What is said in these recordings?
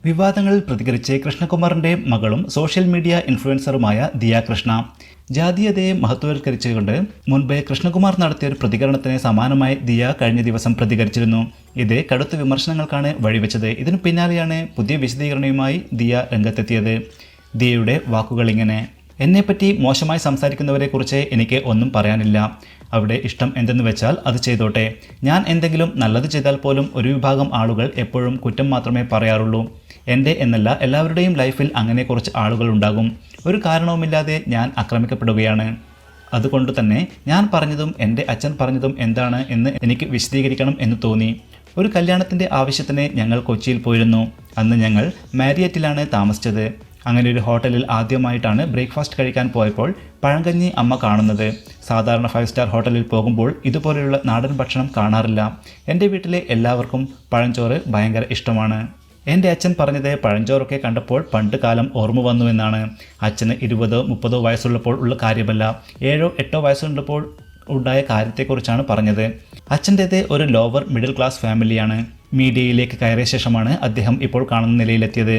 വിവാദങ്ങളിൽ പ്രതികരിച്ച് കൃഷ്ണകുമാറിന്റെ മകളും social media ഇൻഫ്ലുവൻസറുമായ Diya Krishna ജാതീയതയെ മഹത്വവൽക്കരിച്ചുകൊണ്ട് മുൻപ് കൃഷ്ണകുമാർ നടത്തിയ ഒരു പ്രതികരണത്തിന് സമാനമായി ദിയ കഴിഞ്ഞ ദിവസം പ്രതികരിച്ചിരുന്നു. ഇത് കടുത്ത വിമർശനങ്ങൾക്കാണ് വഴിവെച്ചത്. ഇതിനു പിന്നാലെയാണ് പുതിയ വിശദീകരണവുമായി ദിയ രംഗത്തെത്തിയത്. ദിയയുടെ വാക്കുകൾ ഇങ്ങനെ: എന്നെപ്പറ്റി മോശമായി സംസാരിക്കുന്നവരെക്കുറിച്ച് എനിക്ക് ഒന്നും പറയാനില്ല. അവിടെ ഇഷ്ടം എന്തെന്ന് വെച്ചാൽ അത് ചെയ്തോട്ടെ. ഞാൻ എന്തെങ്കിലും നല്ലത് ചെയ്താൽ പോലും ഒരു വിഭാഗം ആളുകൾ എപ്പോഴും കുറ്റം മാത്രമേ പറയാറുള്ളൂ. എൻ്റെ എന്നല്ല, എല്ലാവരുടെയും ലൈഫിൽ അങ്ങനെ കുറച്ച് ആളുകൾ ഉണ്ടാകും. ഒരു കാരണവുമില്ലാതെ ഞാൻ ആക്രമിക്കപ്പെടുകയാണ്. അതുകൊണ്ട് തന്നെ ഞാൻ പറഞ്ഞതും എൻ്റെ അച്ഛൻ പറഞ്ഞതും എന്താണ് എന്ന് എനിക്ക് വിശദീകരിക്കണം എന്ന് തോന്നി. ഒരു കല്യാണത്തിൻ്റെ ആവശ്യത്തിന് ഞങ്ങൾ കൊച്ചിയിൽ പോയിരുന്നു. അന്ന് ഞങ്ങൾ മാരിയറ്റിലാണ് താമസിച്ചത്. അങ്ങനെ ഒരു ഹോട്ടലിൽ ആദ്യമായിട്ടാണ് ബ്രേക്ക്ഫാസ്റ്റ് കഴിക്കാൻ പോയപ്പോൾ പഴങ്കഞ്ഞി അമ്മ കാണുന്നത്. സാധാരണ 5 സ്റ്റാർ ഹോട്ടലിൽ പോകുമ്പോൾ ഇതുപോലെയുള്ള നാടൻ ഭക്ഷണം കാണാറില്ല. എൻ്റെ വീട്ടിലെ എല്ലാവർക്കും പഴഞ്ചോറ് ഭയങ്കര ഇഷ്ടമാണ്. എൻ്റെ അച്ഛൻ പറഞ്ഞത് പഴഞ്ചോറൊക്കെ കണ്ടപ്പോൾ പണ്ട് കാലം ഓർമ്മ വന്നുവെന്നാണ്. അച്ഛന് 20-30 വയസ്സുള്ളപ്പോൾ ഉള്ള കാര്യമല്ല, 7-8 വയസ്സുള്ളപ്പോൾ ഉണ്ടായ കാര്യത്തെക്കുറിച്ചാണ് പറഞ്ഞത്. അച്ഛൻ്റേത് ഒരു ലോവർ മിഡിൽ ക്ലാസ് ഫാമിലിയാണ്. മീഡിയയിലേക്ക് കയറിയ ശേഷമാണ് അദ്ദേഹം ഇപ്പോൾ കാണുന്ന നിലയിലെത്തിയത്.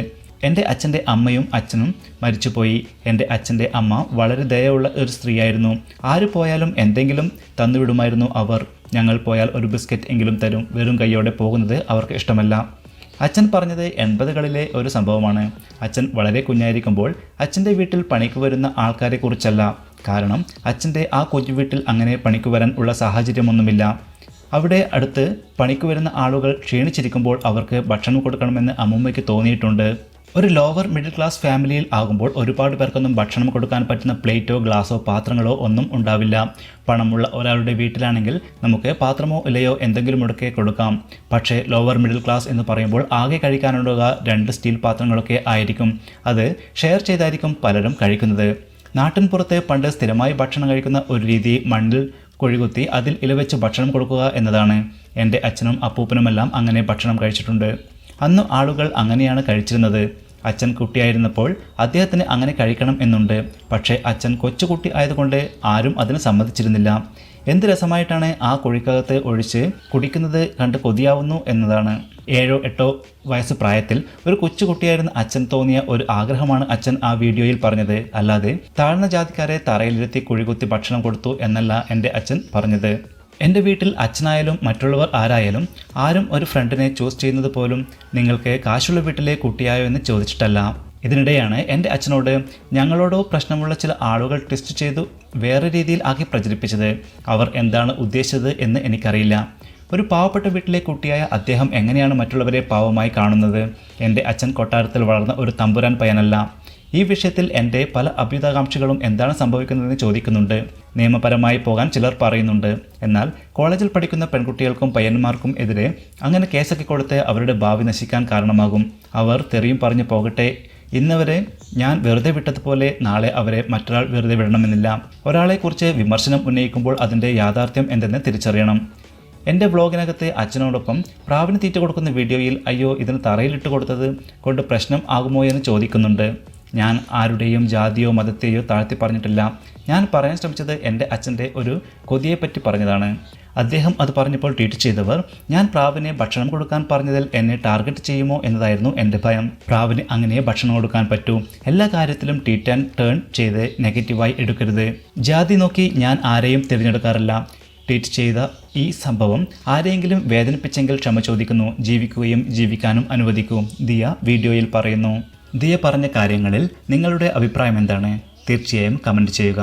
എൻ്റെ അച്ഛൻ്റെ അമ്മയും അച്ഛനും മരിച്ചുപോയി. എൻ്റെ അച്ഛൻ്റെ അമ്മ വളരെ ദയയുള്ള ഒരു സ്ത്രീയായിരുന്നു. ആര് പോയാലും എന്തെങ്കിലും തന്നുവിടുമായിരുന്നു അവർ. ഞങ്ങൾ പോയാൽ ഒരു ബിസ്ക്കറ്റ് എങ്കിലും തരും. വെറും കൈയോടെ പോകുന്നത് അവർക്ക് ഇഷ്ടമല്ല. അച്ഛൻ പറഞ്ഞത് 80കളിലെ ഒരു സംഭവമാണ്. അച്ഛൻ വളരെ കുഞ്ഞായിരിക്കുമ്പോൾ അച്ഛൻ്റെ വീട്ടിൽ പണിക്ക് വരുന്ന ആൾക്കാരെക്കുറിച്ചല്ല. കാരണം അച്ഛൻ്റെ ആ കുഞ്ഞു വീട്ടിൽ അങ്ങനെ പണിക്ക് വരാൻ ഉള്ള സാഹചര്യമൊന്നുമില്ല. അവിടെ അടുത്ത് പണിക്ക് വരുന്ന ആളുകൾ ക്ഷീണിച്ചിരിക്കുമ്പോൾ അവർക്ക് ഭക്ഷണം കൊടുക്കണമെന്ന് അമ്മൂമ്മയ്ക്ക് തോന്നിയിട്ടുണ്ട്. ഒരു ലോവർ മിഡിൽ ക്ലാസ് ഫാമിലിയിൽ ആകുമ്പോൾ ഒരുപാട് പേർക്കൊന്നും ഭക്ഷണം കൊടുക്കാൻ പറ്റുന്ന പ്ലേറ്റോ ഗ്ലാസോ പാത്രങ്ങളോ ഒന്നും ഉണ്ടാവില്ല. പണമുള്ള ഒരാളുടെ വീട്ടിലാണെങ്കിൽ നമുക്ക് പാത്രമോ ഇലയോ എന്തെങ്കിലുമൊക്കെ കൊടുക്കാം. പക്ഷേ ലോവർ മിഡിൽ ക്ലാസ് എന്ന് പറയുമ്പോൾ ആകെ കഴിക്കാനുള്ള 2 സ്റ്റീൽ പാത്രങ്ങളൊക്കെ ആയിരിക്കും. അത് ഷെയർ ചെയ്തായിരിക്കും പലരും കഴിക്കുന്നത്. നാട്ടിൻപുറത്ത് പണ്ട് സ്ഥിരമായി ഭക്ഷണം കഴിക്കുന്ന ഒരു രീതി മണ്ണിൽ കുഴികുത്തി അതിൽ ഇലവെച്ച് ഭക്ഷണം കൊടുക്കുക എന്നതാണ്. എൻ്റെ അച്ഛനും അപ്പൂപ്പനുമെല്ലാം അങ്ങനെ ഭക്ഷണം കഴിച്ചിട്ടുണ്ട്. അന്ന് ആളുകൾ അങ്ങനെയാണ് കഴിച്ചിരുന്നത്. അച്ഛൻ കുട്ടിയായിരുന്നപ്പോൾ അദ്ദേഹത്തിന് അങ്ങനെ കഴിക്കണം എന്നുണ്ട്. പക്ഷേ അച്ഛൻ കൊച്ചുകുട്ടി ആയതുകൊണ്ട് ആരും അതിന് സമ്മതിച്ചിരുന്നില്ല. എന്ത് രസമായിട്ടാണ് ആ കുഴിക്കകത്ത് ഒഴിച്ച് കുടിക്കുന്നത് കണ്ട് കൊതിയാവുന്നു എന്നതാണ്. 7-8 വയസ്സ് പ്രായത്തിൽ ഒരു കൊച്ചുകുട്ടിയായിരുന്ന അച്ഛൻ തോന്നിയ ഒരു ആഗ്രഹമാണ് അച്ഛൻ ആ വീഡിയോയിൽ പറഞ്ഞത്. അല്ലാതെ താഴ്ന്ന ജാതിക്കാരെ തറയിലിരുത്തി കുഴികുത്തി ഭക്ഷണം കൊടുത്തു എന്നല്ല എൻ്റെ അച്ഛൻ പറഞ്ഞത്. എൻ്റെ വീട്ടിൽ അച്ഛനായാലും മറ്റുള്ളവർ ആരായാലും ആരും ഒരു ഫ്രണ്ടിനെ ചൂസ് ചെയ്യുന്നത് പോലും നിങ്ങൾക്ക് കാശുള്ള വീട്ടിലെ കുട്ടിയായോ എന്ന് ചോദിച്ചിട്ടല്ല. ഇതിനിടെയാണ് എൻ്റെ അച്ഛനോട് ഞങ്ങളോടോ പ്രശ്നമുള്ള ചില ആളുകൾ ട്വിസ്റ്റ് ചെയ്തു വേറെ രീതിയിൽ ആക്കി പ്രചരിപ്പിച്ചത്. അവർ എന്താണ് ഉദ്ദേശിച്ചത് എന്ന് എനിക്കറിയില്ല. ഒരു പാവപ്പെട്ട വീട്ടിലെ കുട്ടിയായ അദ്ദേഹം എങ്ങനെയാണ് മറ്റുള്ളവരെ പാവമായി കാണുന്നത്? എൻ്റെ അച്ഛൻ കൊട്ടാരത്തിൽ വളർന്ന ഒരു തമ്പുരാൻ പയ്യനല്ല. ഈ വിഷയത്തിൽ എൻ്റെ പല അഭ്യുതാകാംക്ഷികളും എന്താണ് സംഭവിക്കുന്നതെന്ന് ചോദിക്കുന്നുണ്ട്. നിയമപരമായി പോകാൻ ചിലർ പറയുന്നുണ്ട്. എന്നാൽ കോളേജിൽ പഠിക്കുന്ന പെൺകുട്ടികൾക്കും പയ്യന്മാർക്കും എതിരെ അങ്ങനെ കേസൊക്കെ കൊടുത്ത് അവരുടെ ഭാവി നശിക്കാൻ കാരണമാകും. അവർ തെറിയും പറഞ്ഞു പോകട്ടെ. ഇന്നവരെ ഞാൻ വെറുതെ വിട്ടതുപോലെ നാളെ അവരെ മറ്റൊരാൾ വെറുതെ വിടണമെന്നില്ല. ഒരാളെക്കുറിച്ച് വിമർശനം ഉന്നയിക്കുമ്പോൾ അതിൻ്റെ യാഥാർത്ഥ്യം എന്തെന്ന് തിരിച്ചറിയണം. എൻ്റെ വ്ളോഗിനകത്ത് അച്ഛനോടൊപ്പം പ്രാവിന് തീറ്റ കൊടുക്കുന്ന വീഡിയോയിൽ അയ്യോ ഇതിന് തറയിലിട്ട് കൊടുത്തത് കൊണ്ട് പ്രശ്നം ആകുമോ എന്ന് ചോദിക്കുന്നുണ്ട്. ഞാൻ ആരുടെയും ജാതിയോ മതത്തെയോ താഴ്ത്തി പറഞ്ഞിട്ടില്ല. ഞാൻ പറയാൻ ശ്രമിച്ചത് എൻ്റെ അച്ഛൻ്റെ ഒരു കൊതിയെപ്പറ്റി പറഞ്ഞതാണ്. അദ്ദേഹം അത് പറഞ്ഞപ്പോൾ ട്വീറ്റ് ചെയ്തവർ ഞാൻ പ്രാവിനെ ഭക്ഷണം കൊടുക്കാൻ പറഞ്ഞതിൽ എന്നെ ടാർഗറ്റ് ചെയ്യുമോ എന്നതായിരുന്നു എൻ്റെ ഭയം. പ്രാവിന് അങ്ങനെ ഭക്ഷണം കൊടുക്കാൻ പറ്റൂ. എല്ലാ കാര്യത്തിലും ട്വീറ്റ് ആൻഡ് ടേൺ ചെയ്ത് നെഗറ്റീവായി എടുക്കരുത്. ജാതി നോക്കി ഞാൻ ആരെയും തിരഞ്ഞെടുക്കാറില്ല. ട്വീറ്റ് ചെയ്ത ഈ സംഭവം ആരെയെങ്കിലും വേദനിപ്പിച്ചെങ്കിൽ ക്ഷമ ചോദിക്കുന്നു. ജീവിക്കുകയും ജീവിക്കാനും അനുവദിക്കൂ, ദിയ വീഡിയോയിൽ പറയുന്നു. ദിയ പറഞ്ഞ കാര്യങ്ങളിൽ നിങ്ങളുടെ അഭിപ്രായം എന്താണ്? തീർച്ചയായും കമൻറ്റ് ചെയ്യുക.